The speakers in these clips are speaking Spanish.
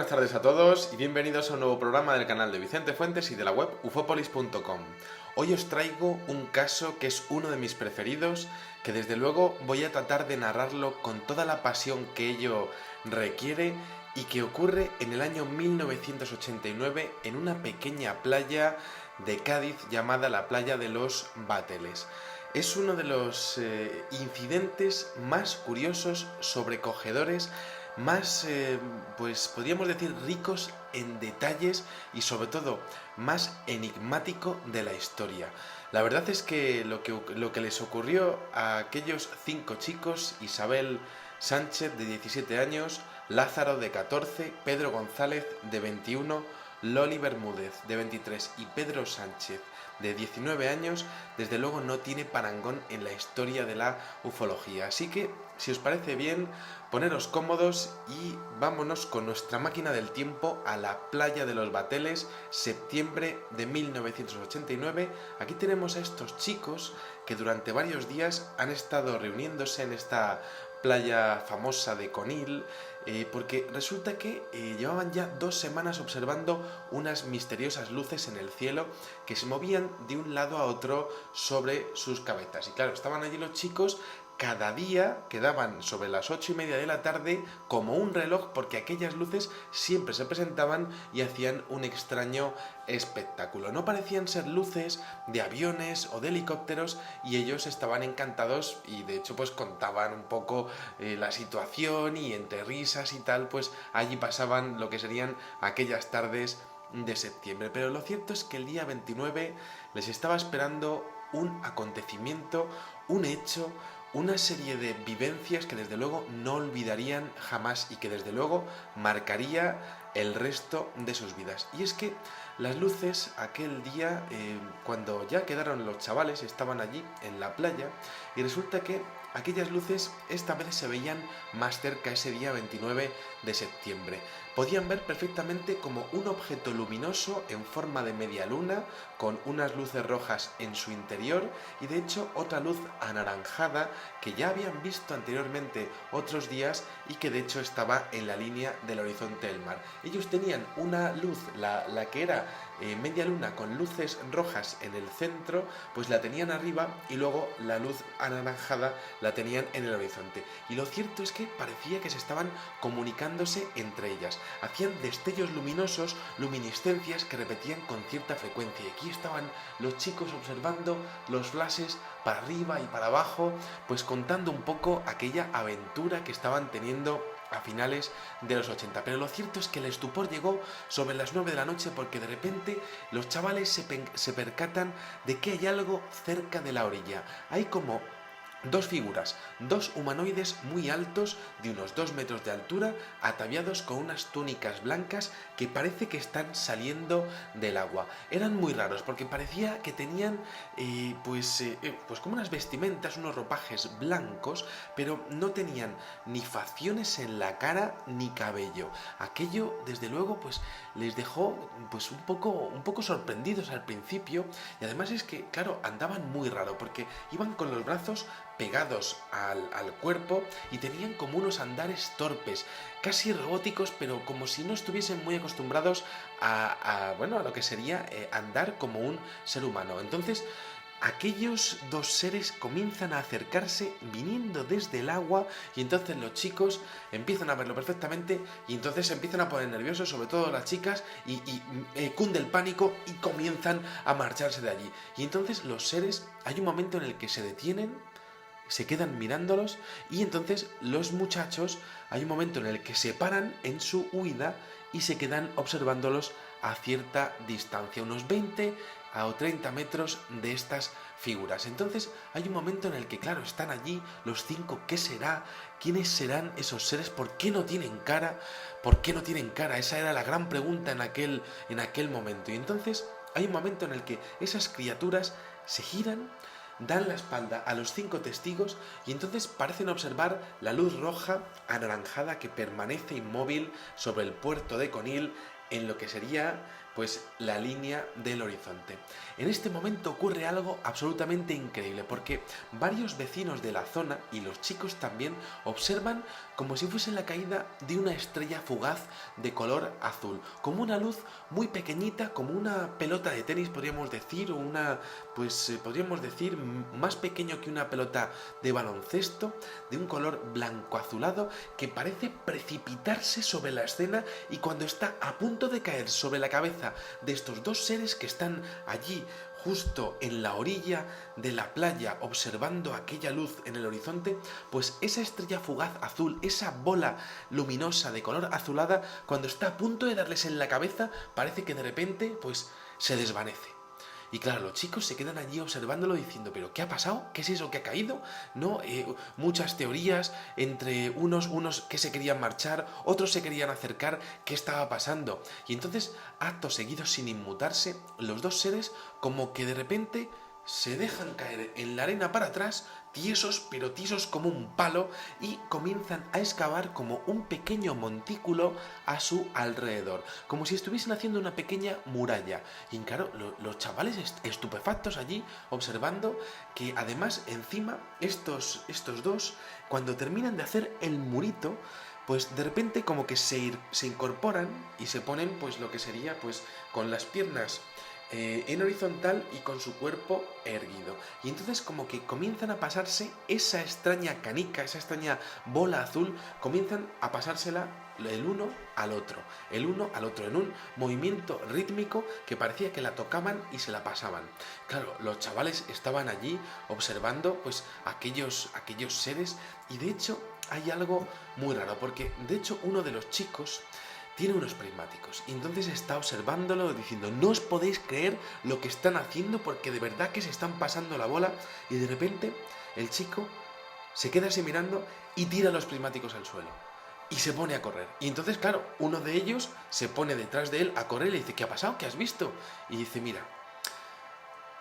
buenas tardes a todos y bienvenidos a un nuevo programa del canal de Vicente Fuentes y de la web ufopolis.com. Hoy os traigo un caso que es uno de mis preferidos, que desde luego voy a tratar de narrarlo con toda la pasión que ello requiere y que ocurre en el año 1989 en una pequeña playa de Cádiz llamada la Playa de los Báteles. Es uno de los incidentes más curiosos, sobrecogedores, más, pues podríamos decir, ricos en detalles y sobre todo más enigmático de la historia. La verdad es que lo que les ocurrió a aquellos 5 chicos, Isabel Sánchez de 17 años, Lázaro de 14, Pedro González de 21, Loli Bermúdez de 23 y Pedro Sánchez de 19 años, desde luego no tiene parangón en la historia de la ufología. Así que, si os parece bien, poneros cómodos y vámonos con nuestra máquina del tiempo a la Playa de los Báteles, septiembre de 1989. Aquí tenemos a estos chicos que durante varios días han estado reuniéndose en esta playa famosa de Conil, porque resulta que llevaban ya 2 semanas observando unas misteriosas luces en el cielo que se movían de un lado a otro sobre sus cabezas. Y claro, estaban allí los chicos. Cada día quedaban sobre las 8:30 de la tarde como un reloj, porque aquellas luces siempre se presentaban y hacían un extraño espectáculo. No parecían ser luces de aviones o de helicópteros y ellos estaban encantados y de hecho pues contaban un poco la situación y entre risas y tal pues allí pasaban lo que serían aquellas tardes de septiembre. Pero lo cierto es que el día 29 les estaba esperando un acontecimiento, un hecho, una serie de vivencias que desde luego no olvidarían jamás y que desde luego marcaría el resto de sus vidas. Y es que las luces aquel día, cuando ya quedaron los chavales, estaban allí en la playa y resulta que aquellas luces esta vez se veían más cerca ese día 29 de septiembre. Podían ver perfectamente como un objeto luminoso en forma de media luna, con unas luces rojas en su interior y de hecho otra luz anaranjada que ya habían visto anteriormente otros días y que de hecho estaba en la línea del horizonte del mar. Ellos tenían una luz, la que era media luna con luces rojas en el centro, pues la tenían arriba y luego la luz anaranjada la tenían en el horizonte. Y lo cierto es que parecía que se estaban comunicándose entre ellas. Hacían destellos luminosos, luminiscencias que repetían con cierta frecuencia. Y aquí estaban los chicos observando los flashes para arriba y para abajo, pues contando un poco aquella aventura que estaban teniendo a finales de los 80. Pero lo cierto es que el estupor llegó sobre las 9 de la noche porque de repente los chavales se percatan de que hay algo cerca de la orilla. Hay como 2 figuras, 2 humanoides muy altos, de unos 2 metros de altura, ataviados con unas túnicas blancas que parece que están saliendo del agua. Eran muy raros porque parecía que tenían pues como unas vestimentas, unos ropajes blancos, pero no tenían ni facciones en la cara ni cabello. Aquello, desde luego, pues les dejó pues un poco sorprendidos al principio y además es que, claro, andaban muy raro porque iban con los brazos pegados al cuerpo y tenían como unos andares torpes, casi robóticos, pero como si no estuviesen muy acostumbrados a lo que sería andar como un ser humano. Entonces, aquellos 2 seres comienzan a acercarse viniendo desde el agua y entonces los chicos empiezan a verlo perfectamente y entonces se empiezan a poner nerviosos, sobre todo las chicas, y cunde el pánico y comienzan a marcharse de allí. Y entonces los seres, hay un momento en el que se detienen, se quedan mirándolos y entonces los muchachos, hay un momento en el que se paran en su huida y se quedan observándolos a cierta distancia, unos 20 o 30 metros de estas figuras. Entonces hay un momento en el que, claro, están allí los 5, ¿qué será? ¿Quiénes serán esos seres? ¿Por qué no tienen cara? ¿Por qué no tienen cara? Esa era la gran pregunta en aquel momento. Y entonces hay un momento en el que esas criaturas se giran, dan la espalda a los 5 testigos y entonces parecen observar la luz roja anaranjada que permanece inmóvil sobre el puerto de Conil en lo que sería pues la línea del horizonte. En este momento ocurre algo absolutamente increíble, porque varios vecinos de la zona y los chicos también observan como si fuese la caída de una estrella fugaz de color azul, como una luz muy pequeñita, como una pelota de tenis podríamos decir, o una, pues podríamos decir más pequeño que una pelota de baloncesto, de un color blanco azulado que parece precipitarse sobre la escena, y cuando está a punto de caer sobre la cabeza de estos dos seres que están allí justo en la orilla de la playa observando aquella luz en el horizonte, pues esa estrella fugaz azul, esa bola luminosa de color azulada, cuando está a punto de darles en la cabeza, parece que de repente pues se desvanece. Y claro, los chicos se quedan allí observándolo diciendo, ¿pero qué ha pasado? ¿Qué es eso que ha caído? ¿No? Muchas teorías entre unos que se querían marchar, otros se querían acercar, ¿qué estaba pasando? Y entonces, acto seguido, sin inmutarse, los dos seres como que de repente se dejan caer en la arena para atrás, tiesos, pero tiesos como un palo, y comienzan a excavar como un pequeño montículo a su alrededor, como si estuviesen haciendo una pequeña muralla. Y claro, los chavales estupefactos allí, observando que además encima estos dos, cuando terminan de hacer el murito, pues de repente como que se incorporan y se ponen pues lo que sería pues con las piernas en horizontal y con su cuerpo erguido. Y entonces como que comienzan a pasarse esa extraña canica, esa extraña bola azul, comienzan a pasársela el uno al otro, en un movimiento rítmico que parecía que la tocaban y se la pasaban. Claro, los chavales estaban allí observando pues aquellos seres, y de hecho hay algo muy raro, porque de hecho uno de los chicos tiene unos prismáticos y entonces está observándolo diciendo, no os podéis creer lo que están haciendo, porque de verdad que se están pasando la bola. Y de repente el chico se queda así mirando y tira los prismáticos al suelo y se pone a correr. Y entonces claro, uno de ellos se pone detrás de él a correr y le dice, ¿qué ha pasado? ¿Qué has visto? Y dice, mira,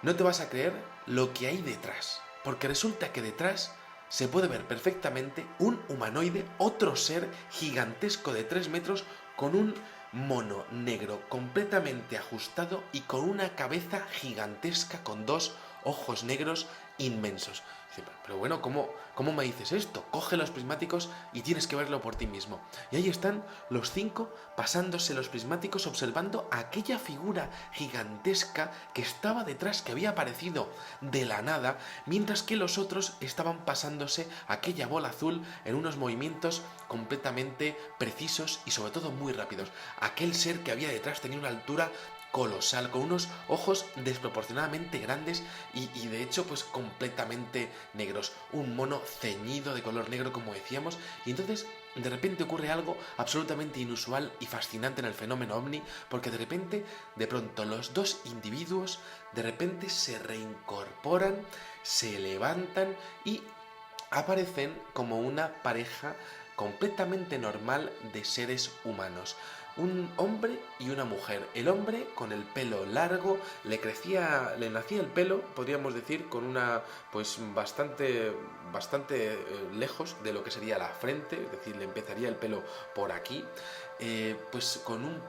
no te vas a creer lo que hay detrás, porque resulta que detrás se puede ver perfectamente un humanoide, otro ser gigantesco de 3 metros, con un mono negro completamente ajustado y con una cabeza gigantesca con 2 ojos negros inmensos. Dice, pero bueno, ¿cómo me dices esto? Coge los prismáticos y tienes que verlo por ti mismo. Y ahí están los 5 pasándose los prismáticos, observando aquella figura gigantesca que estaba detrás, que había aparecido de la nada, mientras que los otros estaban pasándose aquella bola azul en unos movimientos completamente precisos y sobre todo muy rápidos. Aquel ser que había detrás tenía una altura colosal, con unos ojos desproporcionadamente grandes y de hecho pues completamente negros, un mono ceñido de color negro como decíamos. Y entonces de repente ocurre algo absolutamente inusual y fascinante en el fenómeno ovni, porque de pronto los dos individuos de repente se reincorporan, se levantan y aparecen como una pareja completamente normal de seres humanos. Un hombre y una mujer. El hombre con el pelo largo, le nacía el pelo, podríamos decir, con una, pues bastante lejos de lo que sería la frente, es decir, le empezaría el pelo por aquí, pues con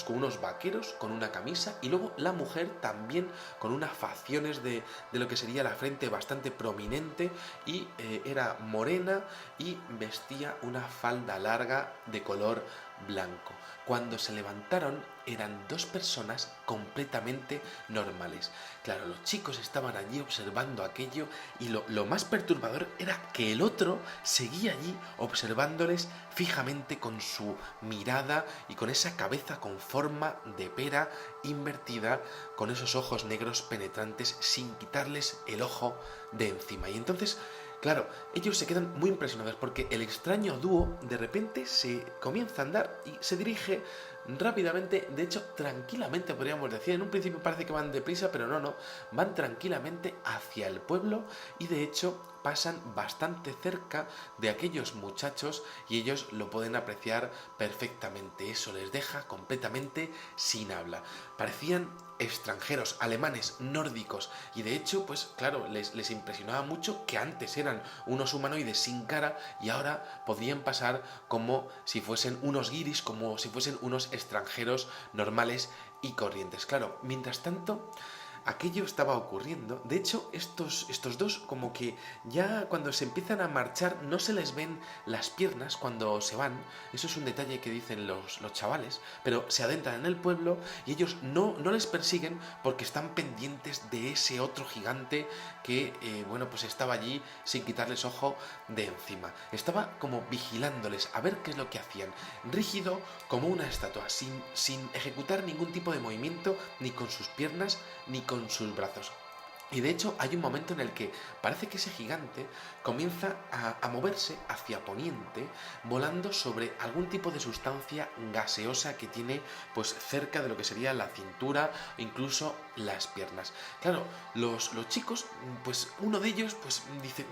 unos vaqueros, con una camisa, y luego la mujer también con unas facciones de lo que sería la frente bastante prominente, y era morena y vestía una falda larga de color blanco. Cuando se levantaron eran 2 personas completamente normales. Claro, los chicos estaban allí observando aquello, y lo más perturbador era que el otro seguía allí observándoles fijamente con su mirada y con esa cabeza con forma de pera invertida, con esos ojos negros penetrantes sin quitarles el ojo de encima. Y entonces, claro, ellos se quedan muy impresionados porque el extraño dúo de repente se comienza a andar y se dirige rápidamente, de hecho tranquilamente podríamos decir. En un principio parece que van deprisa, pero no, van tranquilamente hacia el pueblo, y de hecho pasan bastante cerca de aquellos muchachos y ellos lo pueden apreciar perfectamente. Eso les deja completamente sin habla. Parecían extranjeros, alemanes, nórdicos, y de hecho, pues claro, les impresionaba mucho que antes eran unos humanoides sin cara y ahora podían pasar como si fuesen unos guiris, como si fuesen unos extranjeros normales y corrientes. Claro, mientras tanto, aquello estaba ocurriendo. De hecho, estos dos como que ya cuando se empiezan a marchar no se les ven las piernas cuando se van. Eso es un detalle que dicen los chavales, pero se adentran en el pueblo y ellos no les persiguen porque están pendientes de ese otro gigante que, bueno, pues estaba allí sin quitarles ojo de encima. Estaba como vigilándoles a ver qué es lo que hacían, rígido como una estatua, sin ejecutar ningún tipo de movimiento, ni con sus piernas ni con sus brazos. Y de hecho hay un momento en el que parece que ese gigante comienza a moverse hacia poniente, volando sobre algún tipo de sustancia gaseosa que tiene pues cerca de lo que sería la cintura e incluso las piernas. Claro, los chicos, pues uno de ellos pues dice,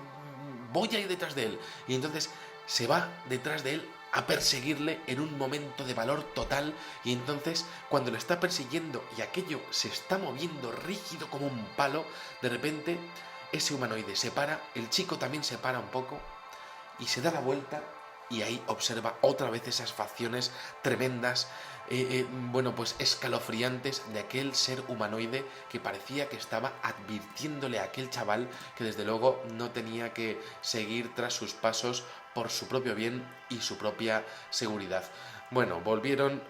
voy a ir detrás de él. Y entonces se va detrás de él a perseguirle en un momento de valor total, y entonces cuando lo está persiguiendo y aquello se está moviendo rígido como un palo, de repente ese humanoide se para, el chico también se para un poco y se da la vuelta y ahí observa otra vez esas facciones tremendas, bueno, pues escalofriantes de aquel ser humanoide que parecía que estaba advirtiéndole a aquel chaval que desde luego no tenía que seguir tras sus pasos por su propio bien y su propia seguridad. Bueno,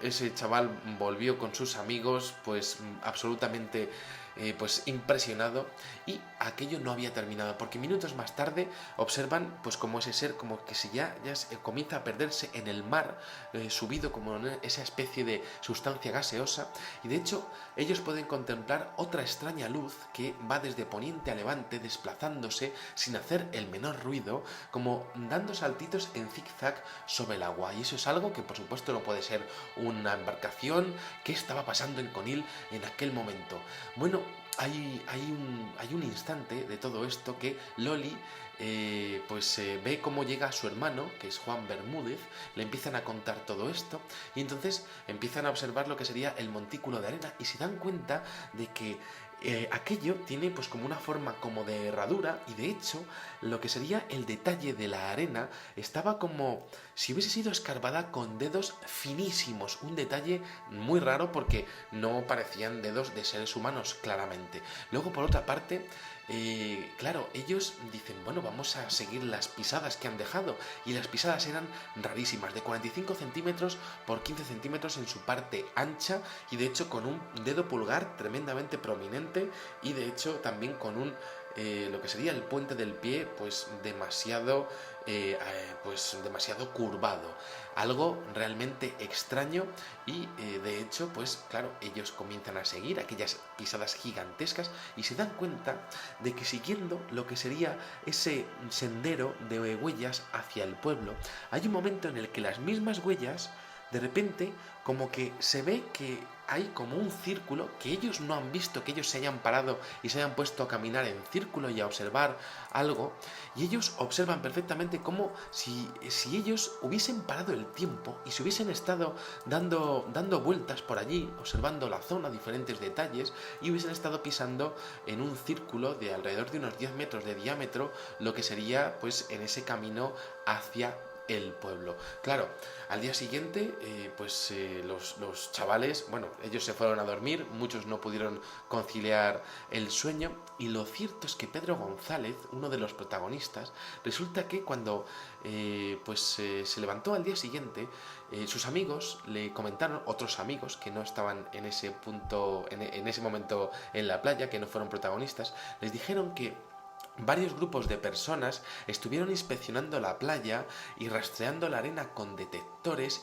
ese chaval volvió con sus amigos, pues absolutamente pues impresionado, y aquello no había terminado, porque minutos más tarde observan pues como ese ser como que ya se comienza a perderse en el mar, subido como en esa especie de sustancia gaseosa, y de hecho ellos pueden contemplar otra extraña luz que va desde poniente a levante, desplazándose sin hacer el menor ruido, como dando saltitos en zigzag sobre el agua. Y eso es algo que por supuesto no puede ser una embarcación. ¿Qué estaba pasando en Conil en aquel momento? Bueno, hay un instante de todo esto que Loli ve cómo llega su hermano, que es Juan Bermúdez, le empiezan a contar todo esto y entonces empiezan a observar lo que sería el montículo de arena y se dan cuenta de que aquello tiene pues como una forma como de herradura, y de hecho lo que sería el detalle de la arena estaba como si hubiese sido escarbada con dedos finísimos, un detalle muy raro porque no parecían dedos de seres humanos claramente. Luego por otra parte, claro, ellos dicen, bueno, vamos a seguir las pisadas que han dejado, y las pisadas eran rarísimas, de 45 centímetros por 15 centímetros en su parte ancha, y de hecho con un dedo pulgar tremendamente prominente, y de hecho también con lo que sería el puente del pie pues demasiado curvado, algo realmente extraño. Y de hecho pues claro, ellos comienzan a seguir aquellas pisadas gigantescas y se dan cuenta de que siguiendo lo que sería ese sendero de huellas hacia el pueblo, hay un momento en el que las mismas huellas de repente como que se ve que hay como un círculo que ellos no han visto, que ellos se hayan parado y se hayan puesto a caminar en círculo y a observar algo, y ellos observan perfectamente como si ellos hubiesen parado el tiempo y se hubiesen estado dando vueltas por allí, observando la zona, diferentes detalles, y hubiesen estado pisando en un círculo de alrededor de unos 10 metros de diámetro, lo que sería pues en ese camino hacia el pueblo. Claro, al día siguiente los chavales, bueno, ellos se fueron a dormir, muchos no pudieron conciliar el sueño, y lo cierto es que Pedro González, uno de los protagonistas, resulta que cuando se levantó al día siguiente, sus amigos le comentaron, otros amigos que no estaban en ese punto, en ese momento en la playa, que no fueron protagonistas, les dijeron que varios grupos de personas estuvieron inspeccionando la playa y rastreando la arena con detectores,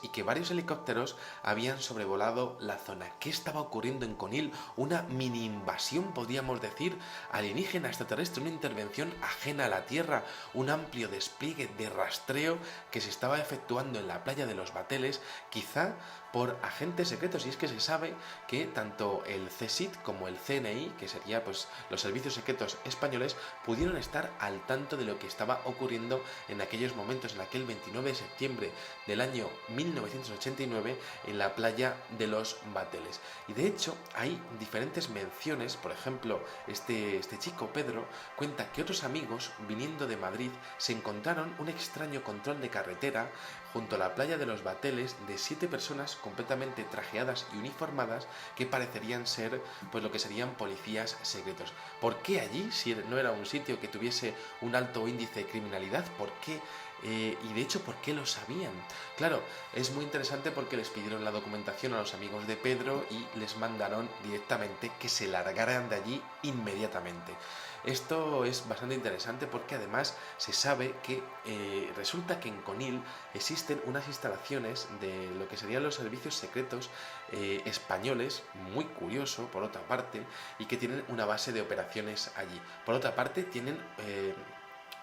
y que varios helicópteros habían sobrevolado la zona. ¿Qué estaba ocurriendo en Conil? Una mini invasión, podríamos decir, alienígena, extraterrestre, una intervención ajena a la Tierra, un amplio despliegue de rastreo que se estaba efectuando en la playa de los Bateles, quizá por agentes secretos. Y es que se sabe que tanto el CSIC como el CNI, que sería pues los servicios secretos españoles, pudieron estar al tanto de lo que estaba ocurriendo en aquellos momentos, en aquel 29 de septiembre del año 1989, en la playa de los Bateles. Y de hecho hay diferentes menciones. Por ejemplo, este chico Pedro cuenta que otros amigos viniendo de Madrid se encontraron un extraño control de carretera junto a la playa de los Bateles de 7 personas completamente trajeadas y uniformadas que parecerían ser pues lo que serían policías secretos. ¿Por qué allí, si no era un sitio que tuviese un alto índice de criminalidad? ¿Por qué? Y de hecho, ¿por qué lo sabían? Claro, es muy interesante porque les pidieron la documentación a los amigos de Pedro y les mandaron directamente que se largaran de allí inmediatamente. Esto es bastante interesante porque además se sabe que resulta que en Conil existen unas instalaciones de lo que serían los servicios secretos españoles, muy curioso por otra parte, y que tienen una base de operaciones allí. Por otra parte, tienen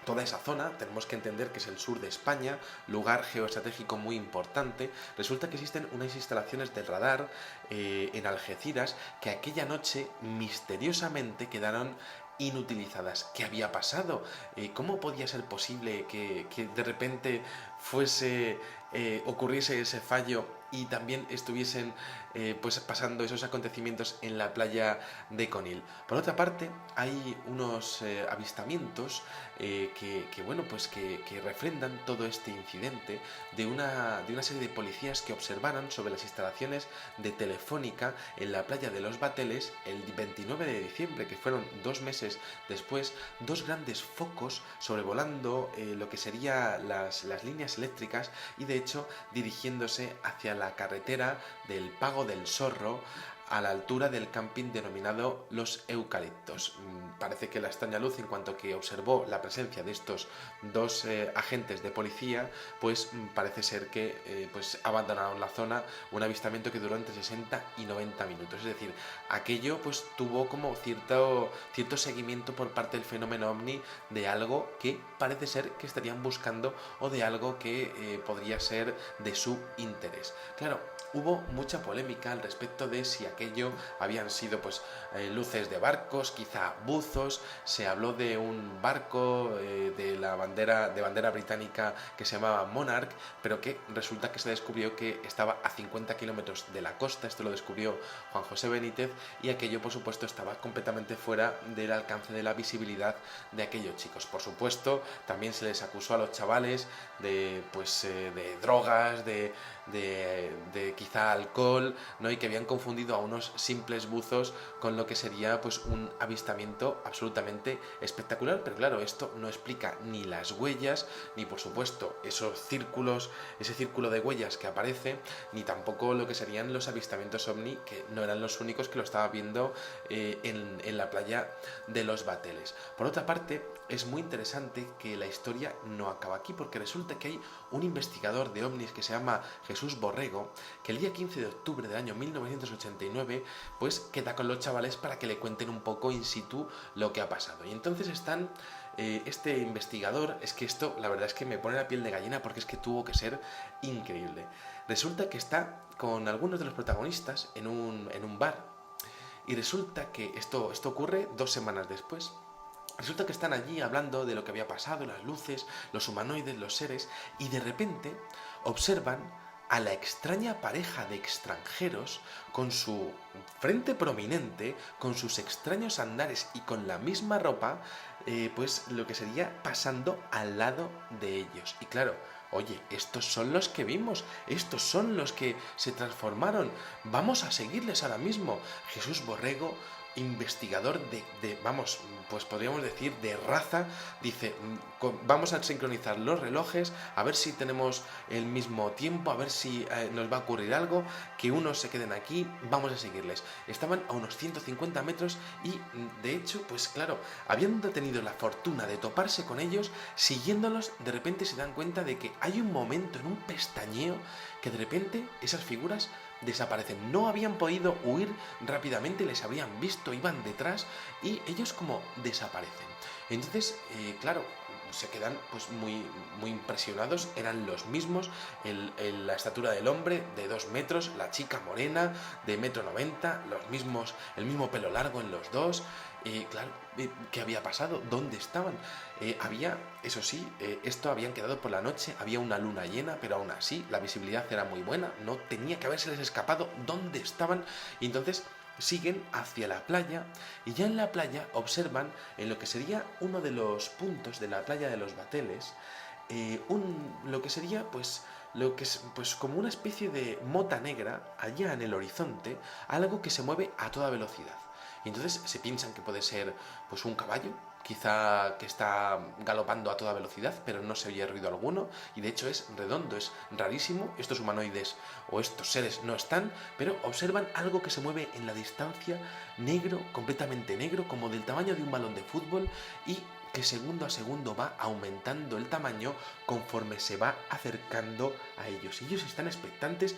toda esa zona, tenemos que entender que es el sur de España, lugar geoestratégico muy importante. Resulta que existen unas instalaciones de radar en Algeciras que aquella noche misteriosamente quedaron inutilizadas. ¿Qué había pasado? ¿Cómo podía ser posible que de repente ocurriese ese fallo y también estuviesen pues pasando esos acontecimientos en la playa de Conil? Por otra parte, hay unos avistamientos que refrendan todo este incidente de una serie de policías que observaron sobre las instalaciones de Telefónica en la playa de Los Bateles el 29 de diciembre, que fueron 2 meses después, dos grandes focos sobrevolando lo que serían las líneas eléctricas y de hecho dirigiéndose hacia la carretera del Pago del Sorro, a la altura del camping denominado Los Eucaliptos. Parece que la extraña luz, en cuanto que observó la presencia de estos dos agentes de policía, pues parece ser que pues abandonaron la zona, un avistamiento que duró entre 60 y 90 minutos. Es decir, aquello pues tuvo como cierto seguimiento por parte del fenómeno ovni de algo que parece ser que estarían buscando o de algo que podría ser de su interés. Claro, hubo mucha polémica al respecto de si aquello habían sido pues luces de barcos, quizá buzos. Se habló de un barco de bandera británica que se llamaba Monarch, pero que resulta que se descubrió que estaba a 50 kilómetros de la costa. Esto lo descubrió Juan José Benítez y aquello por supuesto estaba completamente fuera del alcance de la visibilidad de aquellos chicos. Por supuesto, también se les acusó a los chavales de drogas, de quizá alcohol, ¿no? Y que habían confundido a unos simples buzos con lo que sería pues un avistamiento absolutamente espectacular. Pero claro, esto no explica ni las huellas, ni por supuesto ese círculo de huellas que aparece, ni tampoco lo que serían los avistamientos ovni, que no eran los únicos que lo estaba viendo en la playa de Los Bateles. Por otra parte, es muy interesante que la historia no acaba aquí, porque resulta que hay un investigador de ovnis que se llama Jesús Borrego, que el día 15 de octubre del año 1989 pues queda con los chavales para que le cuenten un poco in situ lo que ha pasado. Y entonces están este investigador, es que esto la verdad es que me pone la piel de gallina porque es que tuvo que ser increíble. Resulta que está con algunos de los protagonistas en un bar y resulta que esto ocurre 2 semanas después. Resulta que están allí hablando de lo que había pasado, las luces, los humanoides, los seres, y de repente observan a la extraña pareja de extranjeros con su frente prominente, con sus extraños andares y con la misma ropa, pues lo que sería pasando al lado de ellos. Y claro, oye, estos son los que vimos, estos son los que se transformaron, vamos a seguirles ahora mismo. Jesús Borrego, investigador vamos, pues podríamos decir de raza, dice, vamos a sincronizar los relojes, a ver si tenemos el mismo tiempo, a ver si nos va a ocurrir algo, que unos se queden aquí, vamos a seguirles. Estaban a unos 150 metros y de hecho, pues claro, habiendo tenido la fortuna de toparse con ellos, siguiéndolos, de repente se dan cuenta de que hay un momento en un pestañeo que de repente esas figuras desaparecen. No habían podido huir rápidamente, les habrían visto, iban detrás y ellos como desaparecen. Entonces, claro, se quedan pues muy impresionados. Eran los mismos, la estatura del hombre de 2 metros, la chica morena de 1,90 m, el mismo pelo largo en los dos. Claro, ¿qué había pasado? ¿Dónde estaban? Eso sí, esto habían quedado por la noche, había una luna llena, pero aún así la visibilidad era muy buena, no tenía que habérseles escapado dónde estaban. Y entonces siguen hacia la playa y ya en la playa observan en lo que sería uno de los puntos de la playa de Los Bateles lo que sería lo que es pues como una especie de mota negra allá en el horizonte, algo que se mueve a toda velocidad. Y entonces se piensan que puede ser pues un caballo, quizá que está galopando a toda velocidad, pero no se oye ruido alguno, y de hecho es redondo, es rarísimo. Estos humanoides o estos seres no están, pero observan algo que se mueve en la distancia, negro, completamente negro, como del tamaño de un balón de fútbol, y que segundo a segundo va aumentando el tamaño conforme se va acercando a ellos. Ellos están expectantes,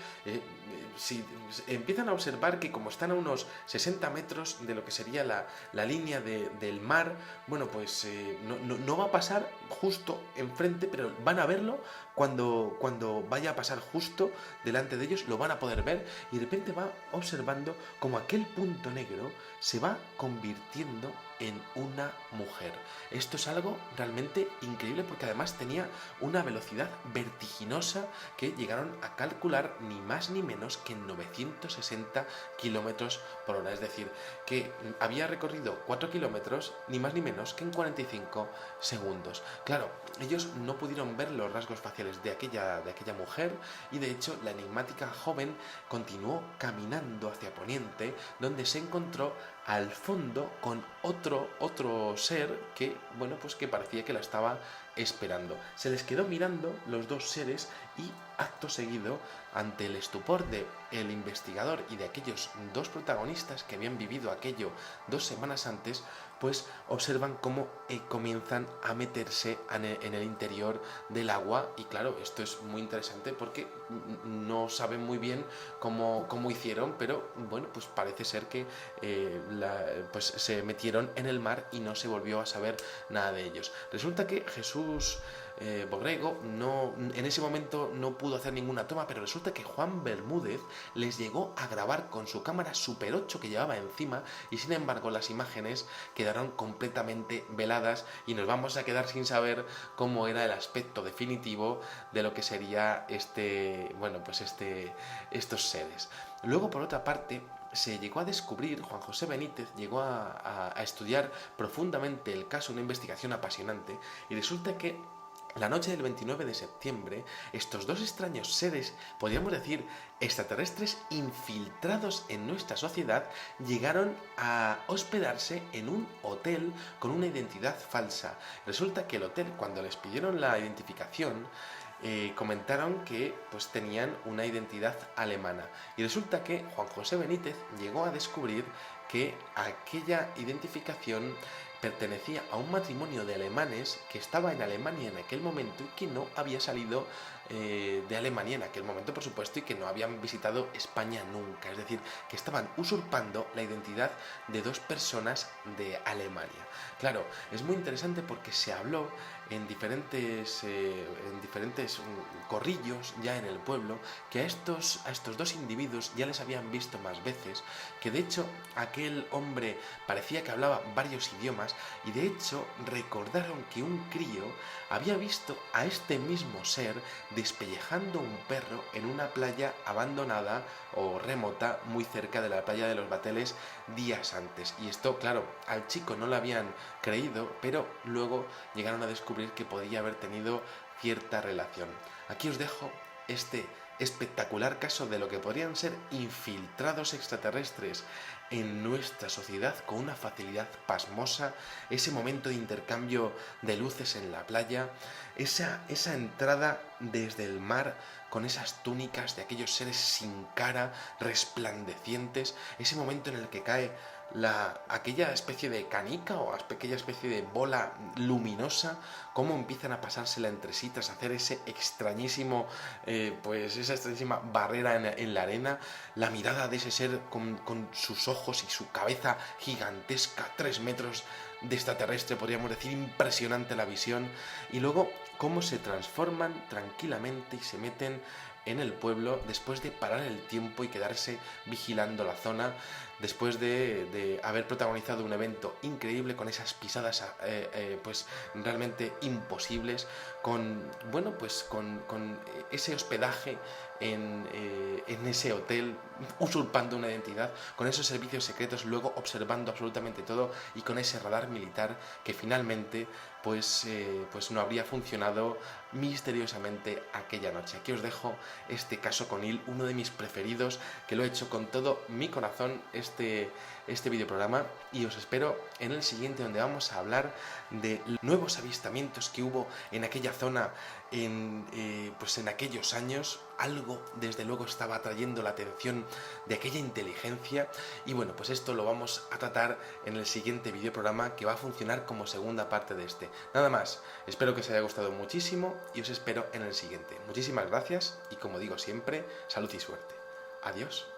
si empiezan a observar que como están a unos 60 metros de lo que sería la línea del mar, bueno, pues no va a pasar justo enfrente, pero van a verlo cuando vaya a pasar justo delante de ellos, lo van a poder ver, y de repente va observando como aquel punto negro se va convirtiendo en una mujer. Esto es algo realmente increíble, porque además tenía una velocidad vertiginosa que llegaron a calcular ni más ni menos que en 960 kilómetros por hora. Es decir, que había recorrido 4 kilómetros ni más ni menos que en 45 segundos. Claro, ellos no pudieron ver los rasgos faciales de aquella mujer, y de hecho la enigmática joven continuó caminando hacia Poniente, donde se encontró al fondo con otro ser que, bueno, pues que parecía que la estaba esperando. Se les quedó mirando los dos seres, y acto seguido, ante el estupor de el investigador y de aquellos dos protagonistas que habían vivido aquello 2 semanas antes, pues observan cómo comienzan a meterse en el interior del agua. Y claro, esto es muy interesante porque no saben muy bien cómo hicieron, pero bueno, pues parece ser que pues se metieron en el mar y no se volvió a saber nada de ellos. Resulta que Jesús Borrego en ese momento no pudo hacer ninguna toma, pero resulta que Juan Bermúdez les llegó a grabar con su cámara Super 8 que llevaba encima, y sin embargo las imágenes quedaron completamente veladas, y nos vamos a quedar sin saber cómo era el aspecto definitivo de lo que sería estos seres. Luego, por otra parte, se llegó a descubrir, Juan José Benítez llegó a estudiar profundamente el caso, una investigación apasionante, y resulta que la noche del 29 de septiembre, estos dos extraños seres, podríamos decir extraterrestres infiltrados en nuestra sociedad, llegaron a hospedarse en un hotel con una identidad falsa. Resulta que el hotel, cuando les pidieron la identificación, comentaron que pues tenían una identidad alemana, y resulta que Juan José Benítez llegó a descubrir que aquella identificación pertenecía a un matrimonio de alemanes que estaba en Alemania en aquel momento y que no había salido de Alemania en aquel momento, por supuesto, y que no habían visitado España nunca. Es decir, que estaban usurpando la identidad de dos personas de Alemania. Claro, es muy interesante porque se habló en diferentes corrillos ya en el pueblo que a estos dos individuos ya les habían visto más veces, que de hecho aquel hombre parecía que hablaba varios idiomas, y de hecho recordaron que un crío había visto a este mismo ser despellejando un perro en una playa abandonada o remota muy cerca de la playa de los Bateles días antes. Y esto, claro, al chico no lo habían creído, pero luego llegaron a descubrir que podía haber tenido cierta relación. Aquí os dejo este espectacular caso de lo que podrían ser infiltrados extraterrestres en nuestra sociedad con una facilidad pasmosa, ese momento de intercambio de luces en la playa, esa entrada desde el mar con esas túnicas de aquellos seres sin cara, resplandecientes, ese momento en el que cae aquella especie de canica o aquella especie de bola luminosa, cómo empiezan a pasársela entre sí tras hacer ese extrañísimo, esa extrañísima barrera en la arena, la mirada de ese ser con sus ojos y su cabeza gigantesca, 3 metros de extraterrestre, podríamos decir, impresionante la visión, y luego cómo se transforman tranquilamente y se meten en el pueblo después de parar el tiempo y quedarse vigilando la zona, después de haber protagonizado un evento increíble con esas pisadas realmente imposibles, con ese hospedaje en ese hotel, usurpando una identidad, con esos servicios secretos, luego observando absolutamente todo, y con ese radar militar que finalmente pues no habría funcionado misteriosamente aquella noche. Aquí os dejo este caso con Il, uno de mis preferidos, que lo he hecho con todo mi corazón este videoprograma, y os espero en el siguiente, donde vamos a hablar de nuevos avistamientos que hubo en aquella zona pues en aquellos años. Algo desde luego estaba atrayendo la atención de aquella inteligencia, y bueno, pues esto lo vamos a tratar en el siguiente videoprograma, que va a funcionar como segunda parte de este. Nada más, espero que os haya gustado muchísimo y os espero en el siguiente. Muchísimas gracias y, como digo siempre, salud y suerte. Adiós.